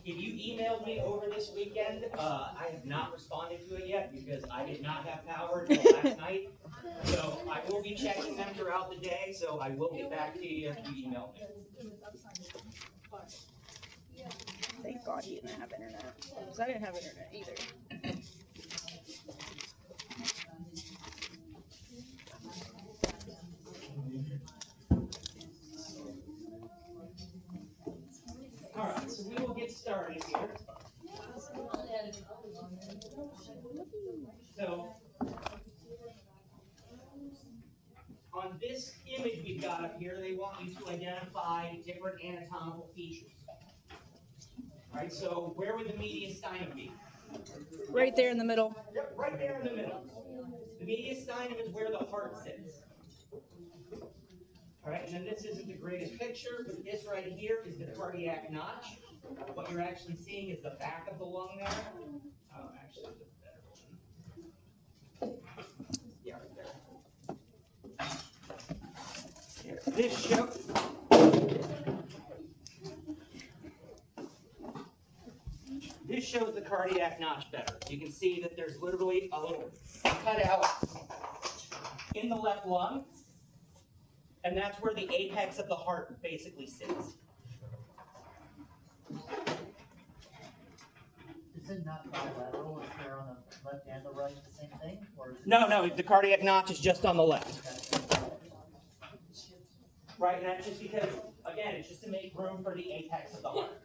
If you emailed me over this weekend, I have not responded to it yet because I did not have power until last night. So I will be checking them throughout the day, so I will get back to you if you email me. Thank God he didn't have internet, because I didn't have internet either. Alright, so we will get started here. So, on this image we've got up here, they want you to identify different anatomical features. Alright, so where would the mediastinum be? Right there in the middle. Yep, right there in the middle. The mediastinum is where the heart sits. Alright, and then this isn't the greatest picture, but this right here is the cardiac notch. What you're actually seeing is the back of the lung there. Oh, actually, there's a better one. Yeah, right there. Here, this shows the cardiac notch better. You can see that there's literally a little cutout in the left lung, and that's where the apex of the heart basically sits. Is it not bilateral if they're on the left and the right, the same thing? Or is it No, the cardiac notch is just on the left. okay. Right, and that's just because, again, it's just to make room for the apex of the heart.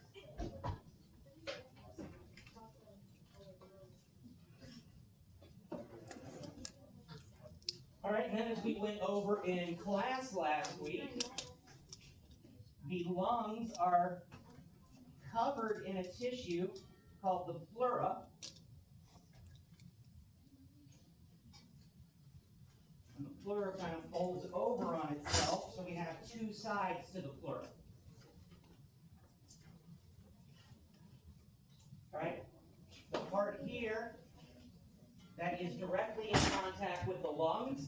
All right, and then as we went over in class last week, the lungs are covered in a tissue called the pleura. And the pleura kind of folds over on itself, so we have two sides to the pleura. All right, the part here that is directly in contact with the lungs,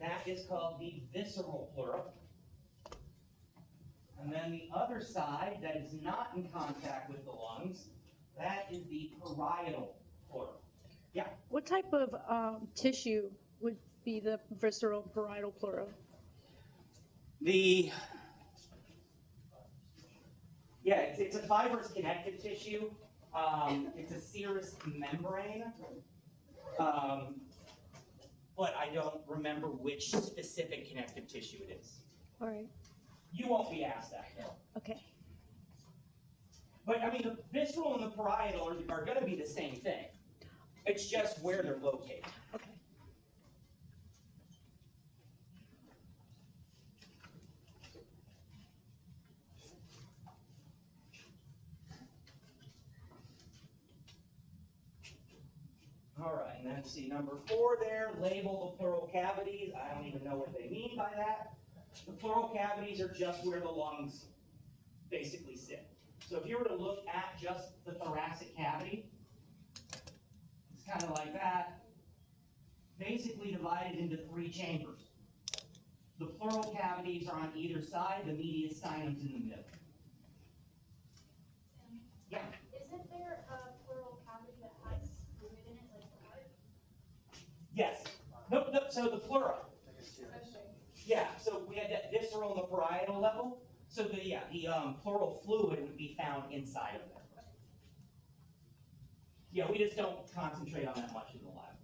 that is called the visceral pleura. And then the other side that is not in contact with the lungs, that is the parietal pleura. Yeah? What type of tissue would be the visceral parietal pleura? It's a fibrous connective tissue. It's a serous membrane. But I don't remember which specific connective tissue it is. All right. You won't be asked that. Okay. But I mean, the visceral and the parietal are going to be the same thing. It's just where they're located. Okay. All right, and then see number 4 there, label the pleural cavities. I don't even know what they mean by that. The pleural cavities are just where the lungs basically sit. So if you were to look at just the thoracic cavity, it's kind of like that, basically divided into 3 chambers. The pleural cavities are on either side, the mediastinum's in the middle. Yeah? Isn't there a pleural cavity that has fluid in it, like the heart? Yes. No, so the pleura. Okay. Yeah, so we had that visceral and the parietal level. So the pleural fluid would be found inside of there. Yeah, we just don't concentrate on that much in the lab.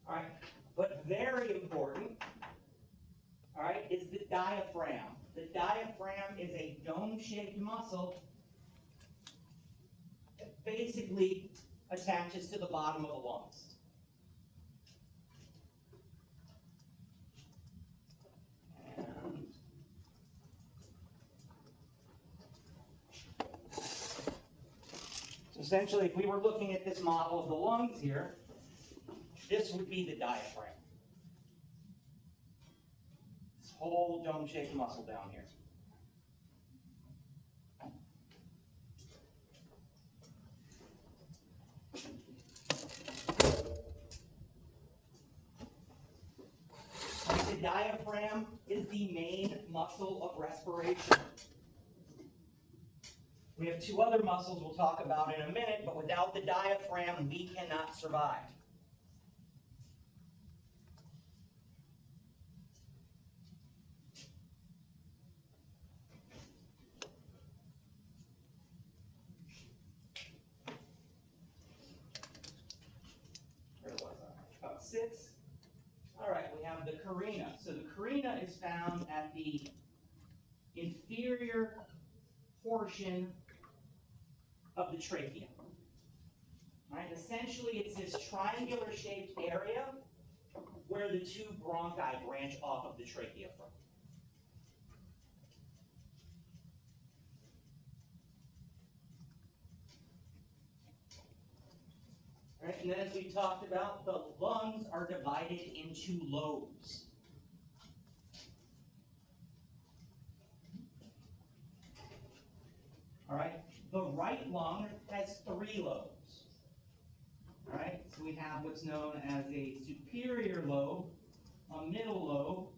All right, but very important, all right, is the diaphragm. The diaphragm is a dome-shaped muscle that basically attaches to the bottom of the lungs. So essentially, if we were looking at this model of the lungs here, this would be the diaphragm. This whole dome-shaped muscle down here. The diaphragm is the main muscle of respiration. We have two other muscles we'll talk about in a minute, but without the diaphragm, we cannot survive. Where was I? About 6. All right, we have the carina. So the carina is found at the inferior portion of the trachea. All right, essentially it's this triangular shaped area where the two bronchi branch off of the trachea from. All right, and then as we talked about, the lungs are divided into lobes. All right, the right lung has 3 lobes. All right, so we have what's known as a superior lobe, a middle lobe,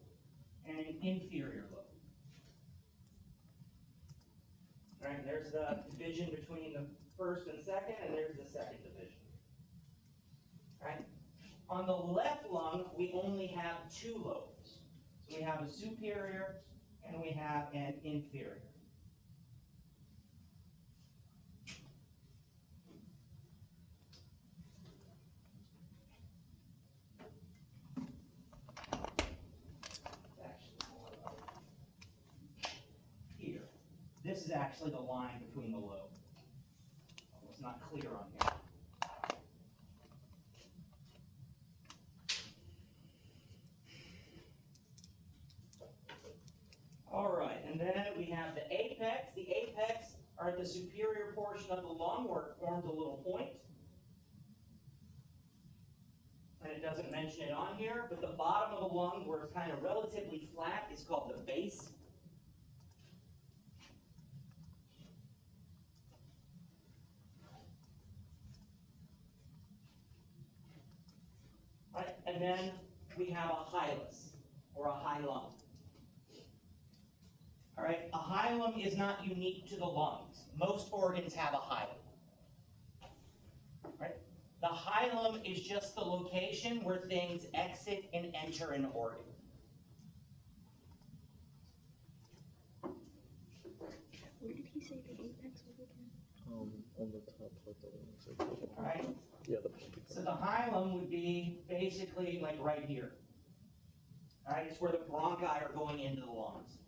and an inferior lobe. All right, there's the division between the first and second, and there's the second division. All right, on the left lung, we only have 2 lobes. So we have a superior and we have an inferior. Here. This is actually the line between the lobe. It's not clear on here. All right, and then we have the apex. The apex are at the superior portion of the lung where it forms a little point. And it doesn't mention it on here, but the bottom of the lung where it's kind of relatively flat is called the base. All right, and then we have a hilus, or a hilum. All right, a hilum is not unique to the lungs. Most organs have a hilum. Right? The hilum is just the location where things exit and enter an organ. Where did he say the apex was again? On the top, like the wings. All right? Yeah, the pumpy So the hilum would be basically like right here. All right, it's where the bronchi are going into the lungs.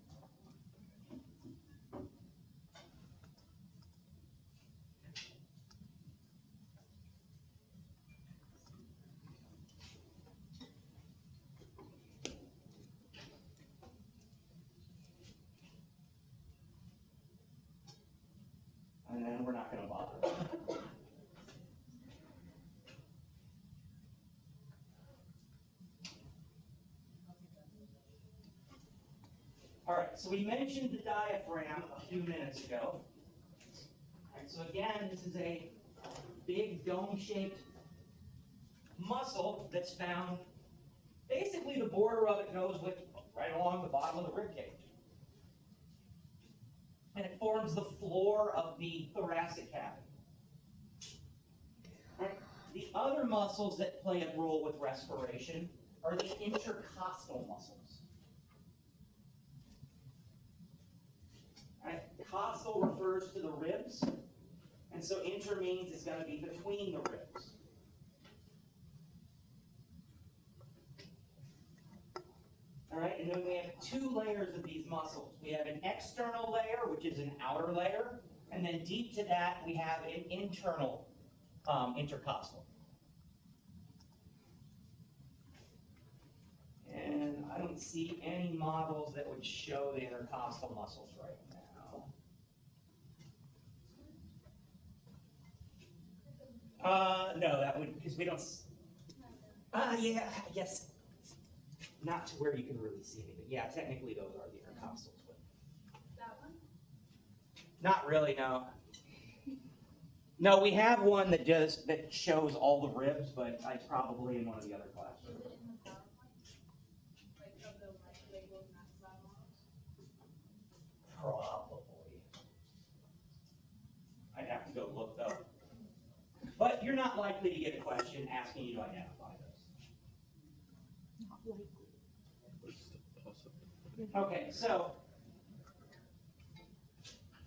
And then we're not going to bother. All right, so we mentioned the diaphragm a few minutes ago. All right, so again, this is a big dome-shaped muscle that's found, basically the border of it goes with right along the bottom of the rib cage. And it forms the floor of the thoracic cavity. Right. The other muscles that play a role with respiration are the intercostal muscles. Right. Costal refers to the ribs, and so inter means it's going to be between the ribs. All right, and then we have 2 layers of these muscles. We have an external layer, which is an outer layer, and then deep to that we have an internal intercostal. And I don't see any models that would show the intercostal muscles right now. No, that would, because we don't, yeah, I guess. Not to where you can really see anything. Yeah, technically those are the intercostals, but That one? not really, no. No, we have one that shows all the ribs, but it's probably in one of the other Is classrooms. it in the PowerPoint? Like of the labeled max models? Probably. go look though. But you're not likely to get a question asking you to identify those. Not likely. But still possible. Okay, so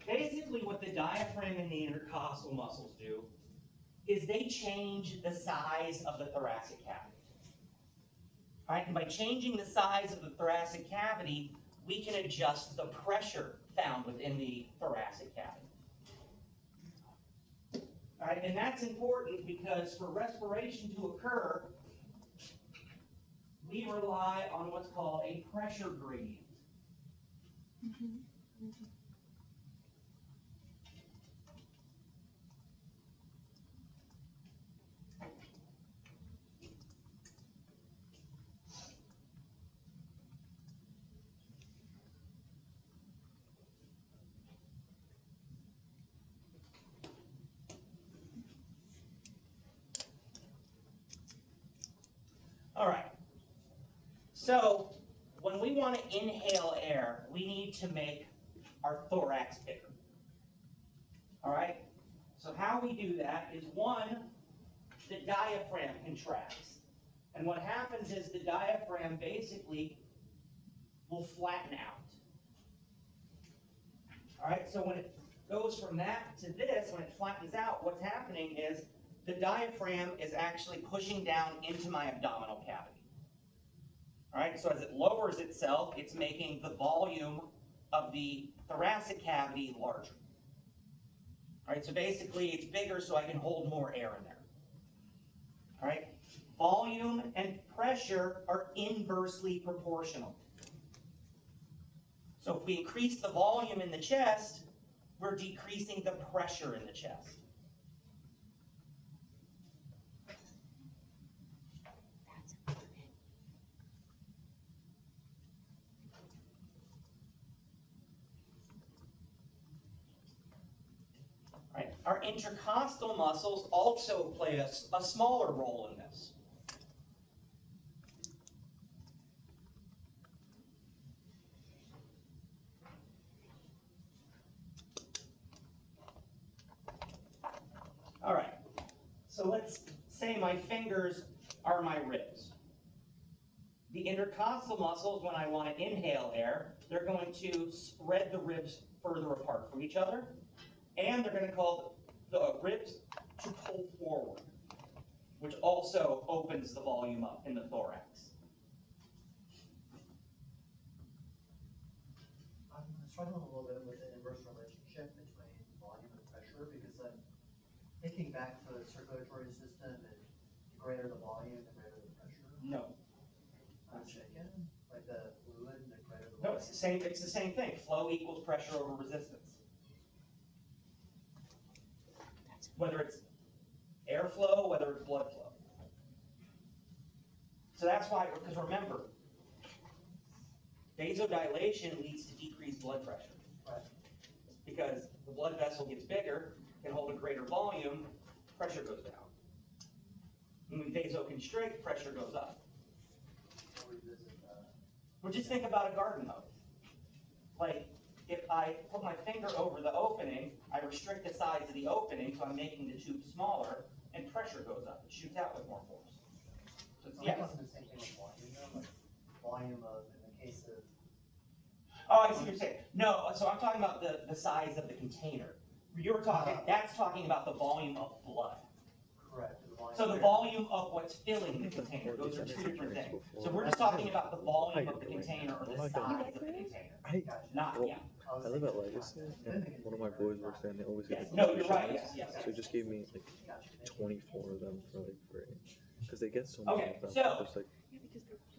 basically what the diaphragm and the intercostal muscles do is they change the size of the thoracic cavity. All right, and by changing the size of the thoracic cavity, we can adjust the pressure found within the thoracic cavity. All right, and that's important because for respiration to occur, we rely on what's called a pressure gradient. All right. So when we want to inhale air, we need to make our thorax bigger. All right? So how we do that is one, the diaphragm contracts. And what happens is the diaphragm basically will flatten out. All right? So when it goes from that to this, when it flattens out, what's happening is the diaphragm is actually pushing down into my abdominal cavity. All right, so as it lowers itself, it's making the volume of the thoracic cavity larger. All right, so basically it's bigger so I can hold more air in there. All right, volume and pressure are inversely proportional. So if we increase the volume in the chest, we're decreasing the pressure in the chest. Right. Our intercostal muscles also play a smaller role in this. All right, so let's say my fingers are my ribs. The intercostal muscles, when I want to inhale air, they're going to spread the ribs further apart from each other. And they're going to cause the ribs to pull forward, which also opens the volume up in the thorax. I'm struggling a little bit with the inverse relationship between volume and pressure because I'm thinking back to the circulatory system and the greater the volume, the greater the pressure. No, I'm shaking, like the fluid and the greater the no, volume. it's the same thing. Flow equals pressure over resistance. Whether it's airflow, whether it's blood flow. So that's why, because remember, vasodilation leads to decreased blood pressure. Right. Because the blood vessel gets bigger, can hold a greater volume, pressure goes down. When we vasoconstrict, pressure goes up. I'll revisit that. Well, just think about a garden hose. Like, if I put my finger over the opening, I restrict the size of the opening, so I'm making the tube smaller, and pressure goes up. It shoots out with more force. So it's, I'm yes. talking the same thing with volume, though, like volume of, in the case of, Oh, I see what you're saying. No, so I'm talking about the size of the container. You were talking, that's talking about the volume of blood. correct, the volume. So the volume of what's filling the container, those are two different things. So we're just talking about the volume of the container or the size of the container. Gotcha. Not, yeah. I live at Legacy, and one of my boys works there, and they always Yes. get No, you're right, yes. So he just gave me like Gotcha. 24 of them for like free, because they get so many Okay, of them. so- Just like,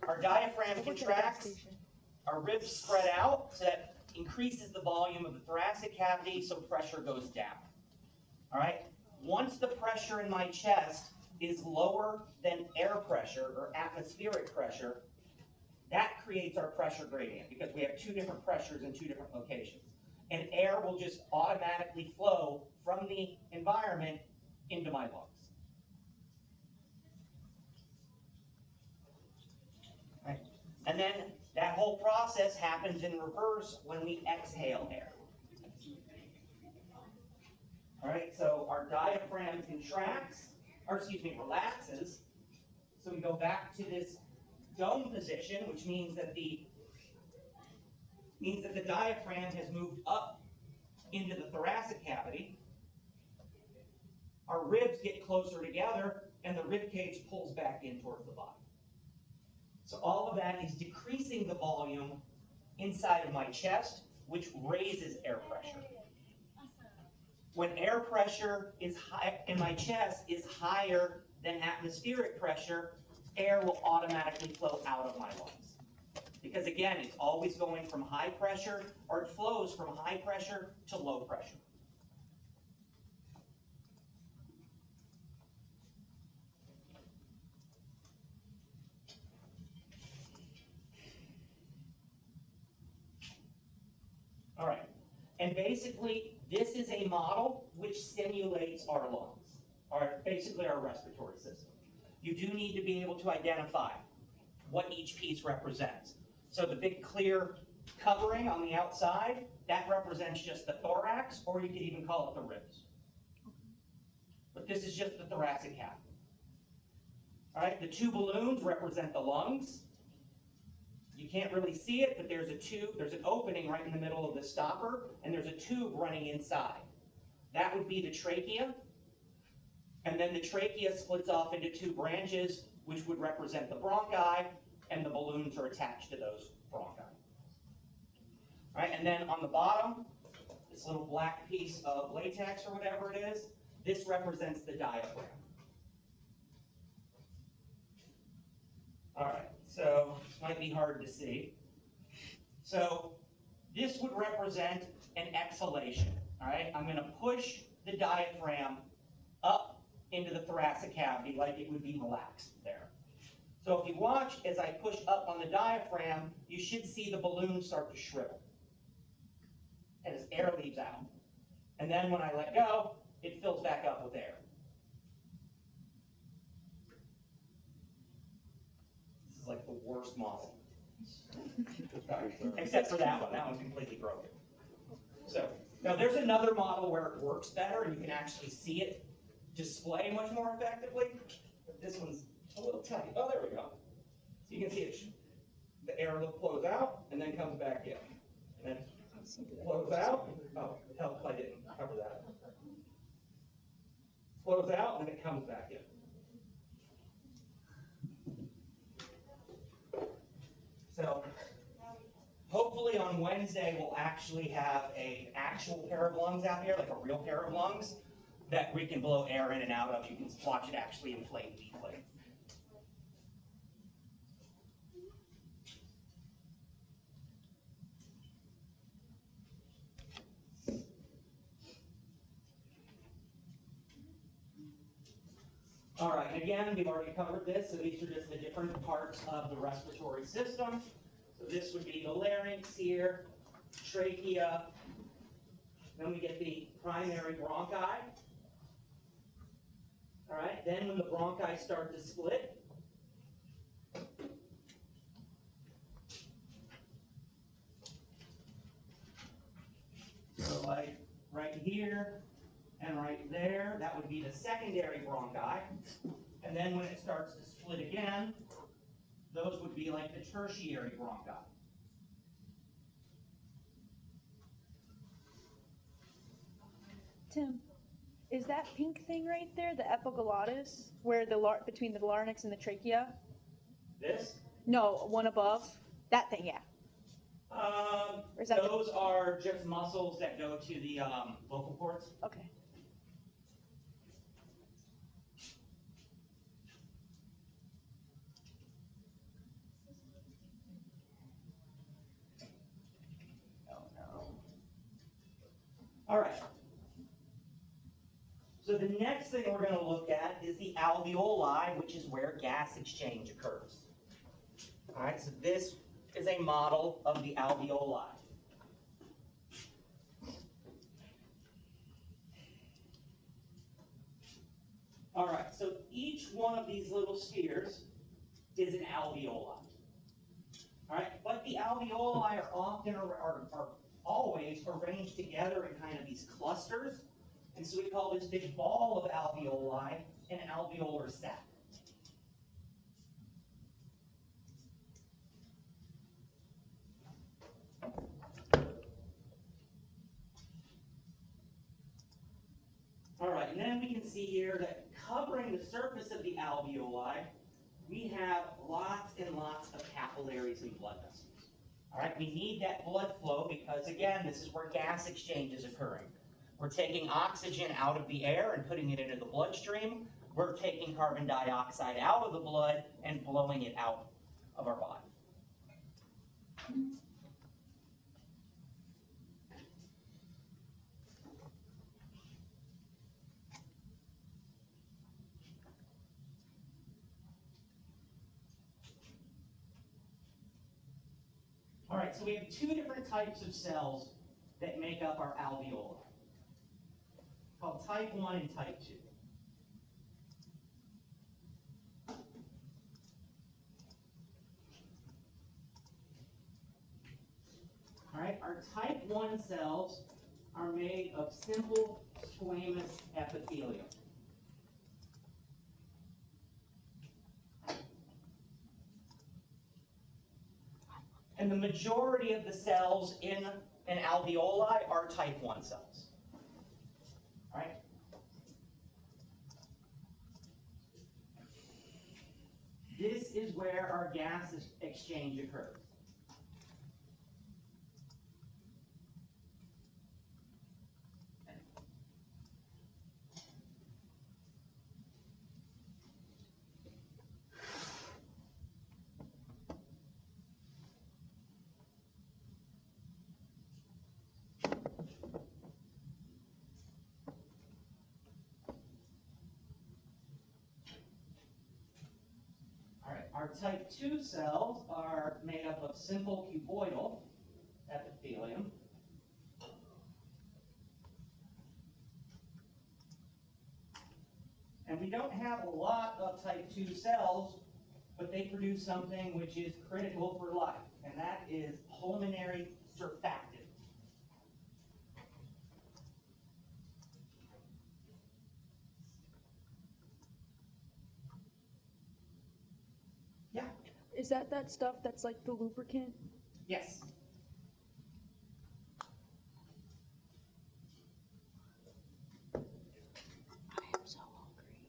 Our diaphragm contracts, our ribs spread out, so that increases the volume of the thoracic cavity, so pressure goes down. All right? Once the pressure in my chest is lower than air pressure or atmospheric pressure, that creates our pressure gradient because we have two different pressures in two different locations. And air will just automatically flow from the environment into my lungs. Right? And then that whole process happens in reverse when we exhale air. All right, so diaphragm contracts, or excuse me, relaxes. So we go back to this dome position, which means that the diaphragm has moved up into the thoracic cavity. Our ribs get closer together, and the rib cage pulls back in towards the body. So all of that is decreasing the volume inside of my chest, which raises air pressure. When air pressure is high in my chest is higher than atmospheric pressure, air will automatically flow out of my lungs. Because again, it's always going from high pressure, or it flows from high pressure to low pressure. All right, and basically, this is a model which simulates our lungs, basically our respiratory system. You do need to be able to identify what each piece represents. So the big clear covering on the outside, that represents just the thorax, or you could even call it the ribs. But this is just the thoracic cavity. All right, the two balloons represent the lungs. You can't really see it, but there's a tube, there's an opening right in the middle of the stopper, and there's a tube running inside. That would be the trachea. And then the trachea splits off into two branches, which would represent the bronchi, and the balloons are attached to those bronchi. All right, and then on the bottom, this little black piece of latex or whatever it is, this represents the diaphragm. All right, so this might be hard to see. So this would represent an exhalation. All right, I'm going to push the diaphragm up into the thoracic cavity like it would be relaxed there. So if you watch as I push up on the diaphragm, you should see the balloon start to shrivel as air leaves out. And then when I let go, it fills back up with air. This is like the worst model. Except for that one. That one's completely broken. So now there's another model where it works better and you can actually see it display much more effectively. But this one's a little tight. Oh, there we go. So you can see it. The air flows out and then comes back in. And then flows out. Oh, it helped I didn't cover that. Flows out and then it comes back in. So hopefully on Wednesday we'll actually have an actual pair of lungs out here, like a real pair of lungs, that we can blow air in and out of. You can watch it actually inflate and deflate. All right, and again, we've already covered this, so these are just the different parts of the respiratory system. So this would be the larynx here, trachea, then we get the primary bronchi. All right, then when the bronchi start to split, so like right here and right there, that would be the secondary bronchi. And then when it starts to split again, those would be like the tertiary bronchi. Tim, is that pink thing right there the epiglottis, where the between the larynx and the trachea? This? No, one above. That thing, yeah. Or is that Those are just muscles that go to the vocal cords. Okay. Oh no. All right. So the next thing we're going to look at is the alveoli, which is where gas exchange occurs. All right, so this is a model of the alveoli. All right, so each one of these little spheres is an alveoli. All right, but the alveoli are often are always arranged together in kind of these clusters. And so we call this big ball of alveoli an alveolar sac. All right, and then we can see here that covering the surface of the alveoli, we have lots and lots of capillaries and blood vessels. All right, we need that blood flow because, again, this is where gas exchange is occurring. We're taking oxygen out of the air and putting it into the bloodstream. We're taking carbon dioxide out of the blood and blowing it out of our body. All right, so we have two different types of cells that make up our alveoli, called type 1 and type 2. All right, our type 1 cells are made of simple squamous epithelium. And the majority of the cells in an alveoli are type 1 cells. All right? This is where our gas exchange occurs. Our type 2 cells are made up of simple cuboidal epithelium. And we don't have a lot of type 2 cells, but they produce something which is critical for life, and that is pulmonary surfactant. Yeah. Is that stuff that's like the lubricant? Yes. I am so hungry.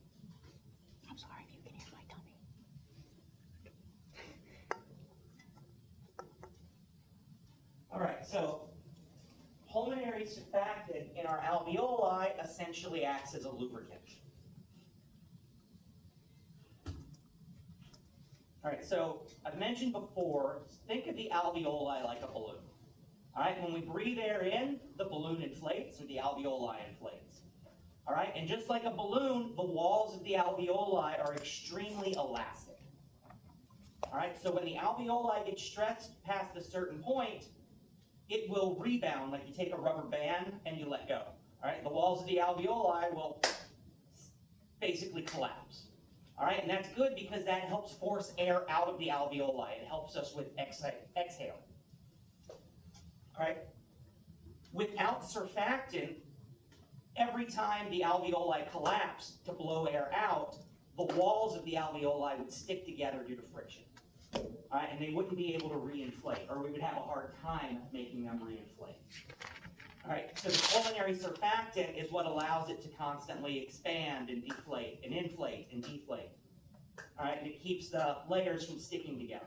I'm sorry if you can hear my tummy. All right, so pulmonary surfactant in our alveoli essentially acts as a lubricant. All right, so I've mentioned before, think of the alveoli like a balloon. All right, when we breathe air in, the balloon inflates, or the alveoli inflates. All right, and just like a balloon, the walls of the alveoli are extremely elastic. All right, so when the alveoli get stretched past a certain point, it will rebound like you take a rubber band and you let go. All right, the walls of the alveoli will basically collapse. All right, and that's good because that helps force air out of the alveoli. It helps us with exhale. All right, without surfactant, every time the alveoli collapse to blow air out, the walls of the alveoli would stick together due to friction. All right, and they wouldn't be able to reinflate, or we would have a hard time making them reinflate. All right, so the pulmonary surfactant is what allows it to constantly expand and deflate and inflate and deflate. All right, and it keeps the layers from sticking together.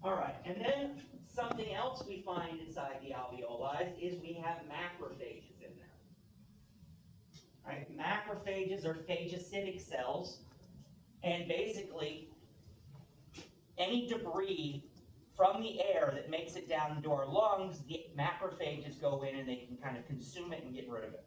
All right, and then something else we find inside the alveoli is we have macrophages in there. All right, macrophages are phagocytic cells, and basically any debris from the air that makes it down into our lungs, the macrophages go in and they can kind of consume it and get rid of it.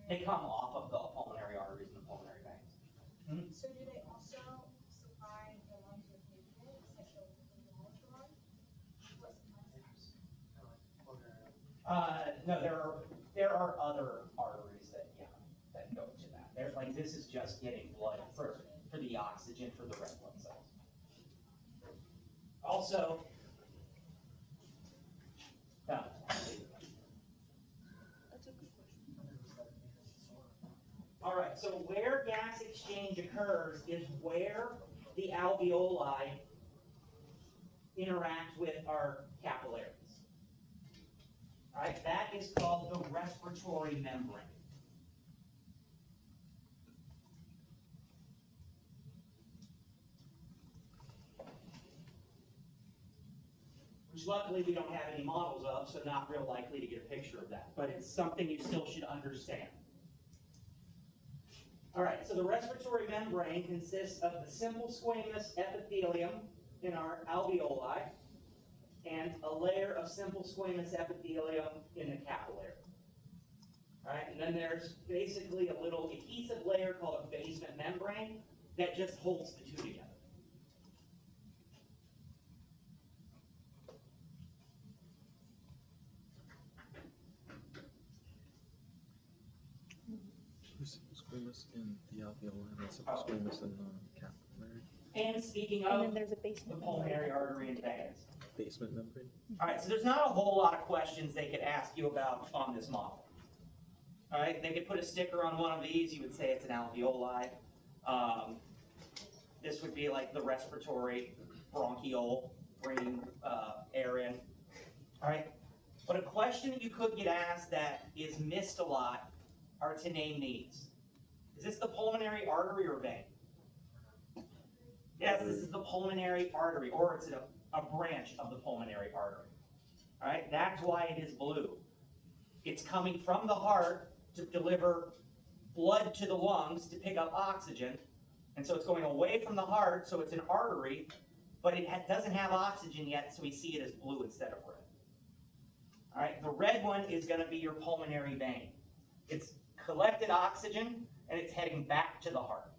They come off of the pulmonary arteries and the pulmonary veins. So do they also supply the lungs with nutrients, like the walls of the lung? What supplies that? No, there are other arteries that go to that. There's like, this is just getting blood for the oxygen for the red blood cells. Also, no, That's a good question. all right, so where gas exchange occurs is where the alveoli interact with our capillaries. All right, that is called the respiratory membrane. Which luckily we don't have any models of, so not real likely to get a picture of that, but it's something you still should understand. All right, so the respiratory membrane consists of the simple squamous epithelium in our alveoli and a layer of simple squamous epithelium in the capillary. All right, and then there's basically a little adhesive layer called a basement membrane that just holds the two together. Squamous in the alveoli and squamous in the capillary. And speaking And then of there's a the basement. pulmonary artery and veins. Basement membrane. All right, so there's not a whole lot of questions they could ask you about on this model. All right, they could put a sticker on one of these, you would say it's an alveoli. This would be like the respiratory bronchiole, bringing air in. All right, but a question that you could get asked that is missed a lot are to name these. Is this the pulmonary artery or vein? Yes, this is the pulmonary artery, or it's a branch of the pulmonary artery. All right, that's why it is blue. It's coming from the heart to deliver blood to the lungs to pick up oxygen, and so it's going away from the heart, so it's an artery, but it doesn't have oxygen yet, so we see it as blue instead of red. All right, the red one is going to be your pulmonary vein. It's collected oxygen, and it's heading back to the heart.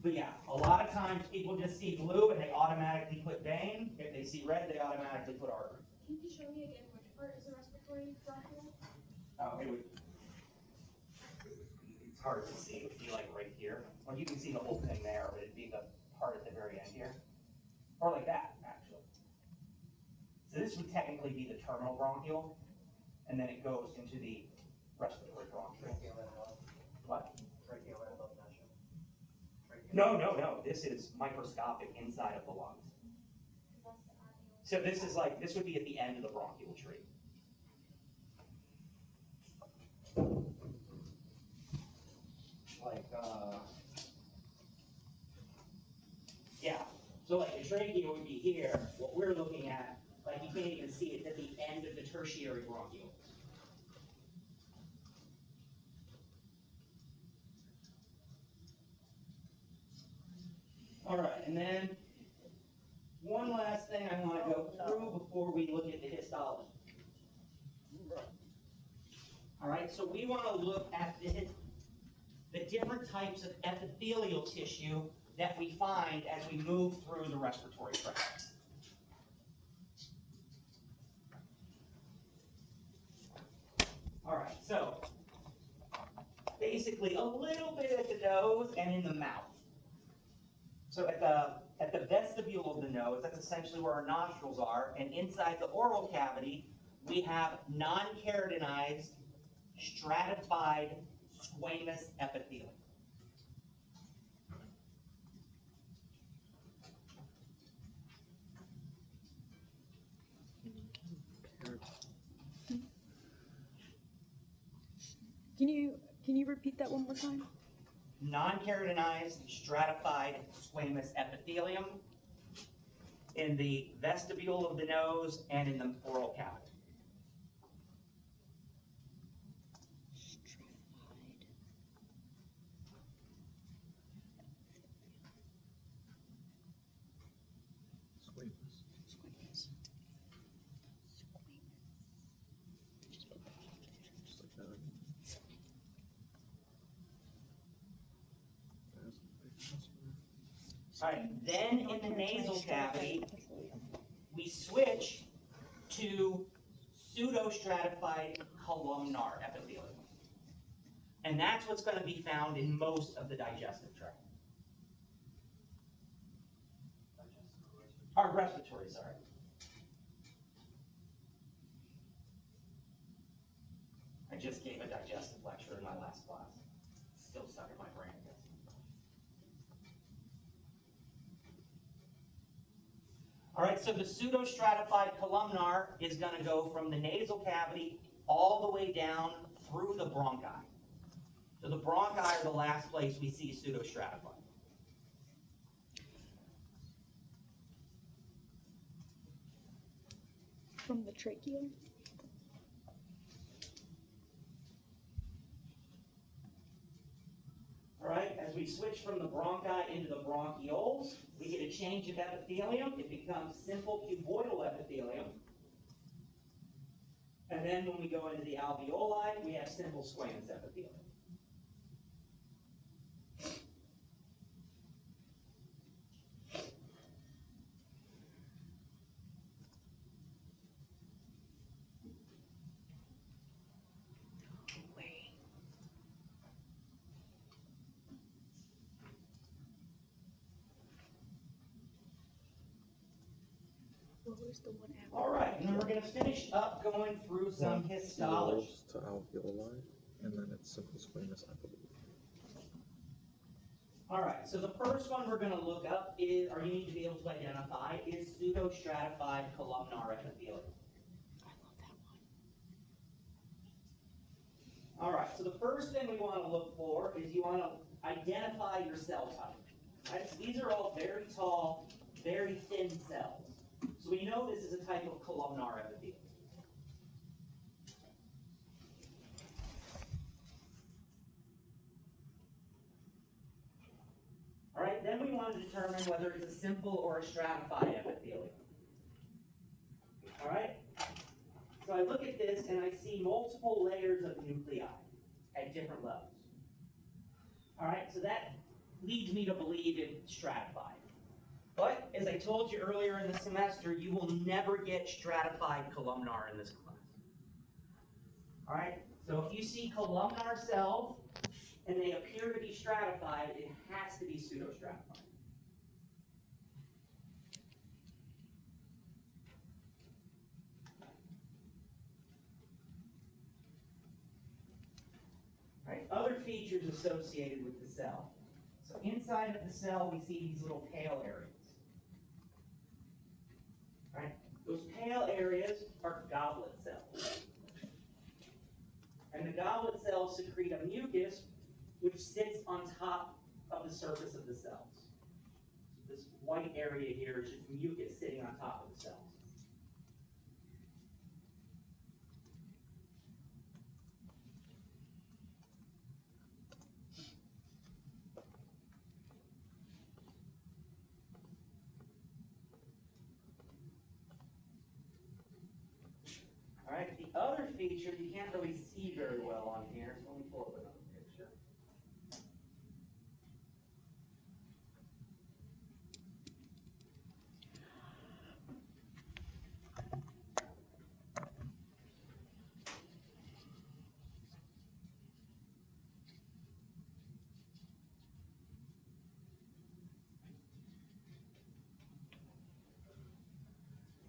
But yeah, a lot of times people just see blue and they automatically put vein. If they see red, they automatically put artery. Can you show me again which part is the respiratory bronchiole? Oh, it would. It's hard to see. It would be like right here. Well, you can see the whole thing there, but it'd be the part at the very end here. Or like that, actually. So this would technically be the terminal bronchiole, and then it goes into the respiratory bronchiole. What? No. This is microscopic inside of the lungs. That's the alveoli. So this would be at the end of the bronchial tree. Yeah, so like the trachea would be here, what we're looking at, like you can't even see it at the end of the tertiary bronchiole. All right, and then one last thing I want to go through before we look at the histology. All right, so we want to look at the different types of epithelial tissue that we find as we move through the respiratory tract. All right, so basically a little bit at the nose and in the mouth. So at the vestibule of the nose, that's essentially where our nostrils are, and inside the oral cavity, we have non-keratinized, stratified squamous epithelium. Can you repeat that one more time? Non-keratinized, stratified squamous epithelium in the vestibule of the nose and in the oral cavity. Squamous. Alright, then in the nasal cavity, we switch to pseudostratified columnar epithelium. And that's what's going to be found in most of the digestive tract. Or respiratory, sorry. I just gave a digestive lecture in my last class. It's still stuck in my brain, I guess. All right, so the pseudostratified columnar is going to go from the nasal cavity all the way down through the bronchi. So the bronchi are the last place we see pseudostratified. From the trachea? All right, as we switch from the bronchi into the bronchioles, we get a change of epithelium. It becomes simple cuboidal epithelium. And then when we go into the alveoli, we have simple squamous epithelium. Wait. What was the one after? All right, and then we're going to finish up going through some histology. Alveoles to alveoli, and then it's simple squamous, I believe. All right, so the first one we're going to look up is, or you need to be able to identify, is pseudostratified columnar epithelium. I love that one. All right, so the first thing we want to look for is you want to identify your cell type. Right? So these are all very tall, very thin cells. So we know this is a type of columnar epithelium. All right, then we want to determine whether it's a simple or a stratified epithelium. All right? So I look at this and I see multiple layers of nuclei at different levels. All right, so that leads me to believe it's stratified. But as I told you earlier in the semester, you will never get stratified columnar in this class. All right, so if you see columnar cells and they appear to be stratified, it has to be pseudostratified. Right, other features associated with the cell. So inside of the cell, we see these little pale areas. Right, those pale areas are goblet cells. And the goblet cells secrete a mucus which sits on top of the surface of the cells. This white area here is just mucus sitting on top of the cells. All right, the other feature you can't really see very well on here, so let me pull up another picture.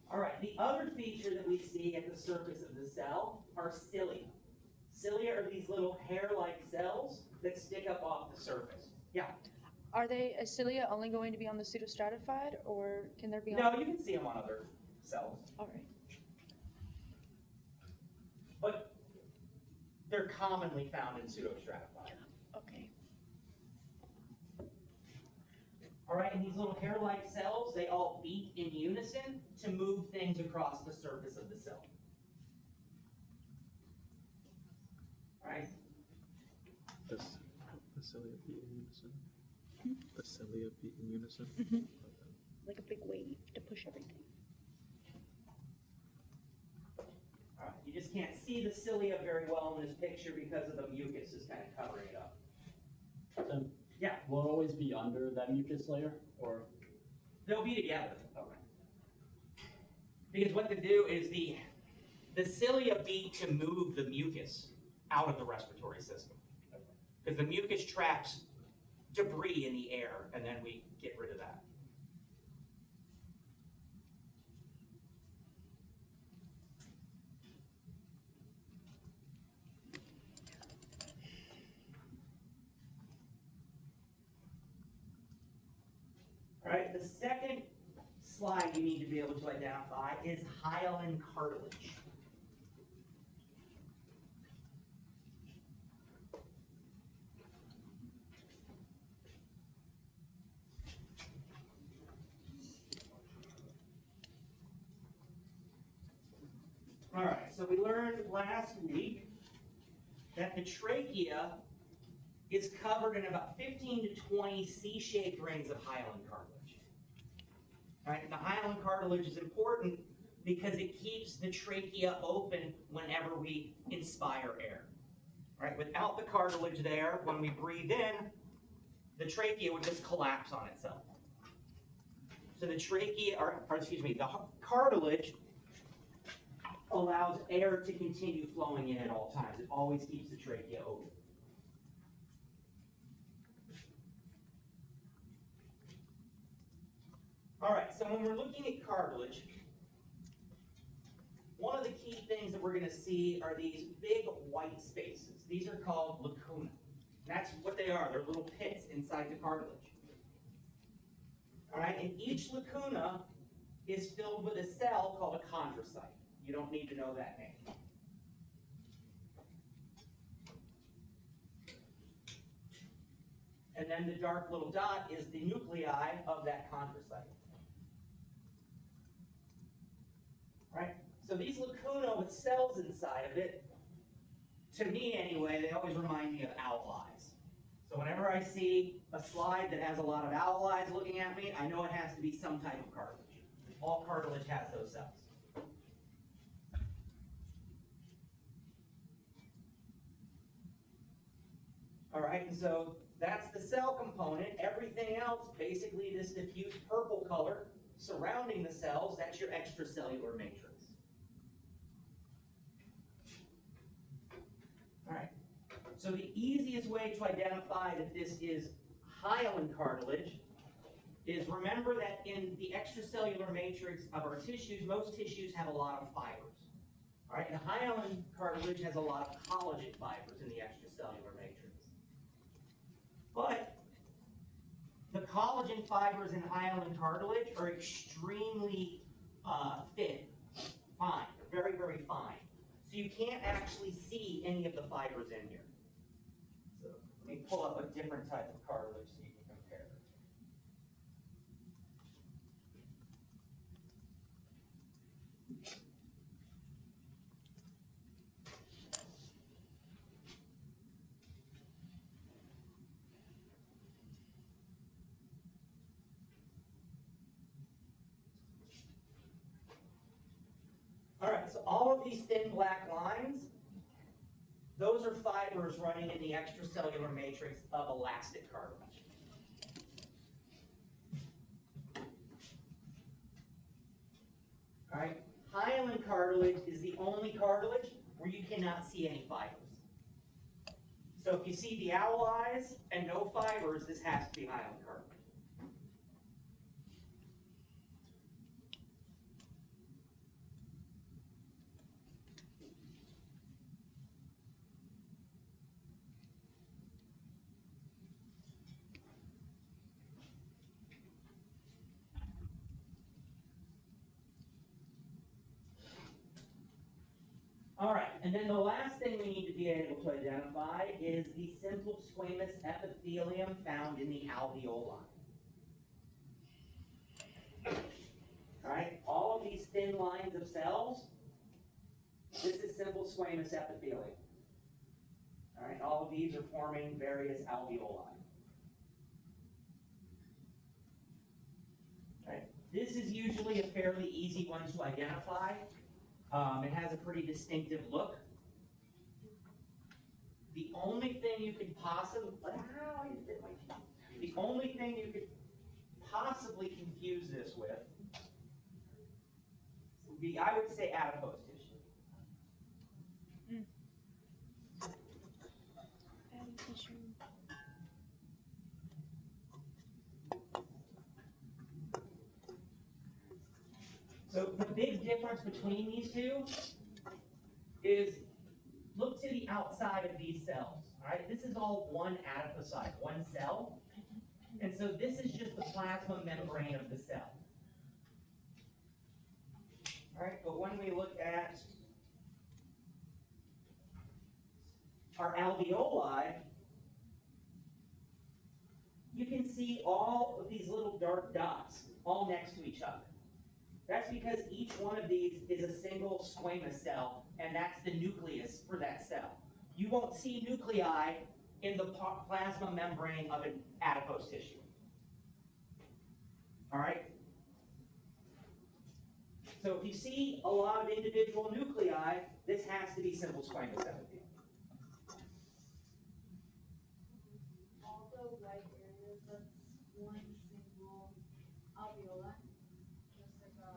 All right, the other feature that we see at the surface of the cell are cilia. Cilia are these little hair-like cells that stick up off the surface. Yeah. Are they cilia only going to be on the pseudostratified, or can there be on? No, you can see them on other cells, All right. but they're commonly found in pseudostratified. Okay. All right, and these little hair-like cells, they all beat in unison to move things across the surface of the cell. All right? Does the cilia beat in unison? The cilia beat in unison? Mm-hmm. Okay. Like a big wave to push everything. All right, you just can't see the cilia very well in this picture because of the mucus is kind of covering it up. So Yeah. will it always be under that mucus layer? Or they'll be together. Okay. Because what to do is the cilia beat to move the mucus out of the respiratory system. Because the mucus traps debris in the air, and then we get rid of that. All right, the second slide you need to be able to identify is hyaline cartilage. All right, so we learned last week that the trachea is covered in about 15 to 20 C-shaped rings of hyaline cartilage. All right, and the hyaline cartilage is important because it keeps the trachea open whenever we inspire air. All right, without the cartilage there, when we breathe in, the trachea would just collapse on itself. So the trachea, the cartilage allows air to continue flowing in at all times. It always keeps the trachea open. All right, so when we're looking at cartilage, one of the key things that we're going to see are these big white spaces. These are called lacuna. That's what they are. They're little pits inside the cartilage. All right, and each lacuna is filled with a cell called a chondrocyte. You don't need to know that name. And then the dark little dot is the nuclei of that chondrocyte. Right? So these lacuna with cells inside of it, to me anyway, they always remind me of owl eyes. So whenever I see a slide that has a lot of owl eyes looking at me, I know it has to be some type of cartilage. All cartilage has those cells. All right, and so that's the cell component. Everything else, basically this diffuse purple color surrounding the cells, that's your extracellular matrix. All right, so the easiest way to identify that this is hyaline cartilage is remember that in the extracellular matrix of our tissues, most tissues have a lot of fibers. All right, and hyaline cartilage has a lot of collagen fibers in the extracellular matrix. But the collagen fibers in hyaline cartilage are extremely thin, fine, very, very fine. So you can't actually see any of the fibers in here. So let me pull up a different type of cartilage so you can compare. All right, so all of these thin black lines, those are fibers running in the extracellular matrix of elastic cartilage. All right, hyaline cartilage is the only cartilage where you cannot see any fibers. So if you see the owl eyes and no fibers, this has to be hyaline cartilage. All right, and then the last thing we need to be able to identify is the simple squamous epithelium found in the alveoli. All right, all of these thin lines of cells, this is simple squamous epithelium. All right, all of these are forming various alveoli. All right, this is usually a fairly easy one to identify. It has a pretty distinctive look. The only thing you could possibly confuse this with would be, I would say, adipose tissue. Fatty tissue. So the big difference between these two is look to the outside of these cells. All right, this is all one adipocyte, one cell. And so this is just the plasma membrane of the cell. All right, but when we look at our alveoli, you can see all of these little dark dots all next to each other. That's because each one of these is a single squamous cell, and that's the nucleus for that cell. You won't see nuclei in the plasma membrane of an adipose tissue. All right? So if you see a lot of individual nuclei, this has to be simple squamous epithelium. All the white areas, that's one single alveoli, just like a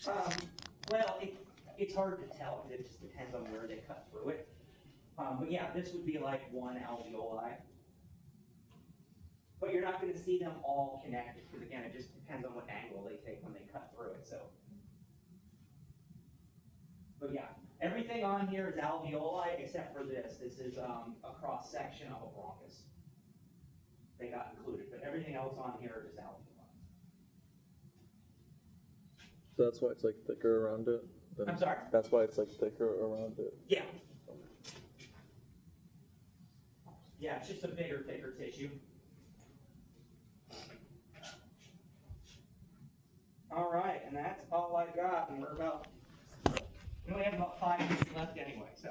section. Well, it's hard to tell because it just depends on where they cut through it. But yeah, this would be like one alveoli. But you're not going to see them all connected because again, it just depends on what angle they take when they cut through it. So, but yeah, everything on here is alveoli except for this. This is a cross section of a bronchus. They got included, but everything else on here is alveoli. So that's why it's like thicker around it? I'm sorry? That's why it's like thicker around it? Yeah. Yeah, it's just a bigger, thicker tissue.